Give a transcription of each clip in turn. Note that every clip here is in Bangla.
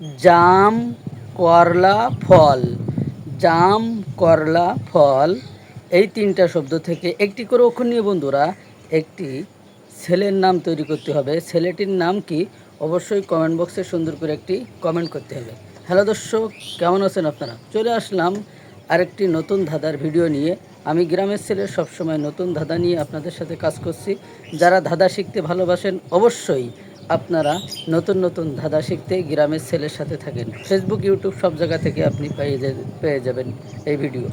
জাম, করলা, ফল। জাম, করলা, ফল এই তিনটা শব্দ থেকে একটি করে অক্ষর নিয়ে বন্ধুরা একটি ছেলের নাম তৈরি করতে হবে। ছেলেটির নাম কি অবশ্যই কমেন্ট বক্সে সুন্দর করে একটি কমেন্ট করতে হবে। হ্যালো দর্শক, কেমন আছেন আপনারা? চলে আসলাম আরেকটি নতুন ধাঁধার ভিডিও নিয়ে। আমি গ্রামের ছেলে, সবসময় নতুন ধাঁধা নিয়ে আপনাদের সাথে কাজ করছি। যারা ধাঁধা শিখতে ভালোবাসেন অবশ্যই আপনারা নতুন নতুন ধাঁধা শিখতে গ্রামের ছেলের সাথে থাকেন। ফেসবুক, ইউটিউব সব জায়গা থেকে আপনি পেয়ে যাবেন এই ভিডিও।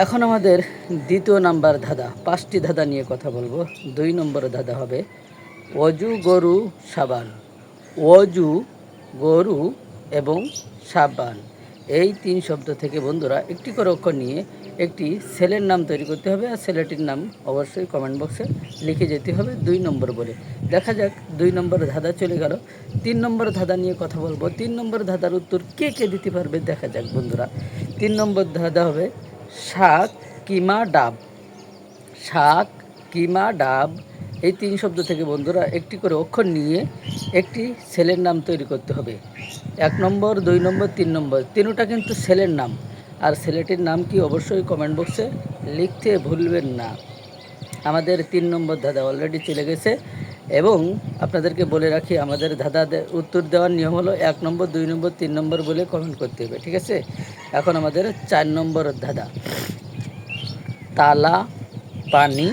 এখন আমাদের দ্বিতীয় নাম্বার ধাঁধা, 5টি ধাঁধা নিয়ে কথা বলবো। 2 নম্বর ধাঁধা হবে অজু, গরু, সাবান। অজু, গরু এবং সাবান এই 3 শব্দ থেকে বন্ধুরা একটি করে অক্ষর নিয়ে একটি ছেলের নাম তৈরি করতে হবে। আর ছেলেটির নাম অবশ্যই কমেন্ট বক্সে লিখে যেতে হবে 2 নম্বর বলে। দেখা যাক 2 নম্বর ধাঁধা চলে গেল। 3 নম্বর ধাঁধা নিয়ে কথা বলবো। 3 নম্বর ধাঁধার উত্তর কে কে দিতে পারবে দেখা যাক বন্ধুরা। 3 নম্বর ধাঁধা হবে শাক, কিমা, ডাব। শাক, কিমা, ডাব এই 3 শব্দ থেকে বন্ধুরা একটি করে অক্ষর নিয়ে একটি ছেলের নাম তৈরি করতে হবে। 1 নম্বর, 2 নম্বর, 3 নম্বর, তিনোটা কিন্তু ছেলের নাম। আর ছেলেটির নাম কি অবশ্যই কমেন্ট বক্সে লিখতে ভুলবেন না। আমাদের 3 নম্বর ধাঁধা অলরেডি চলে গেছে এবং আপনাদেরকে বলে রাখি আমাদের ধাঁধা উত্তর দেওয়ার নিয়ম হলো 1 নম্বর, 2 নম্বর, 3 নম্বর বলে কমেন্ট করতে হবে, ঠিক আছে? এখন আমাদের 4 নম্বর ধাঁধা, তালা, পানি,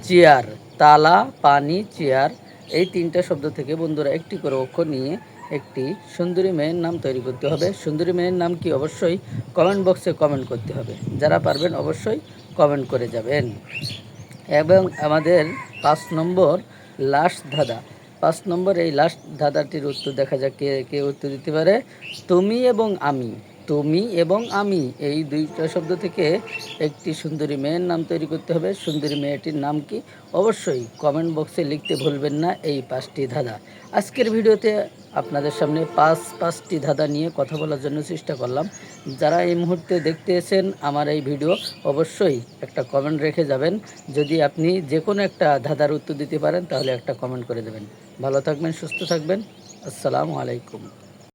চেয়ার। তালা, পানি, চেয়ার এই 3টা শব্দ থেকে বন্ধুরা একটি করে অক্ষর নিয়ে একটি সুন্দরী মেয়ের নাম তৈরি করতে হবে। সুন্দরী মেয়ের নাম কি অবশ্যই কমেন্ট বক্সে কমেন্ট করতে হবে। যারা পারবেন অবশ্যই কমেন্ট করে যাবেন। এবং আমাদের 5 নম্বর লাস্ট ধাঁধা, 5 নম্বর এই লাস্ট ধাঁধাটির উত্তর দেখা যাক কে কে উত্তর দিতে পারে। তুমি এবং আমি। তুমি এবং আমি এই 2টা শব্দ থেকে একটি সুন্দরী মেয়ের নাম তৈরি করতে হবে। সুন্দরী মেয়েটির নাম কি অবশ্যই কমেন্ট বক্সে লিখতে ভুলবেন না। এই 5টি ধাঁধা আজকের ভিডিওতে আপনাদের সামনে 5টি ধাঁধা নিয়ে কথা বলার জন্য চেষ্টা করলাম। যারা এই মুহূর্তে দেখতেছেন আমার এই ভিডিও অবশ্যই একটা কমেন্ট রেখে যাবেন। যদি আপনি যে কোনো একটা ধাঁধার উত্তর দিতে পারেন তাহলে একটা কমেন্ট করে দেবেন। ভালো থাকবেন, সুস্থ থাকবেন। আসসালামু আলাইকুম।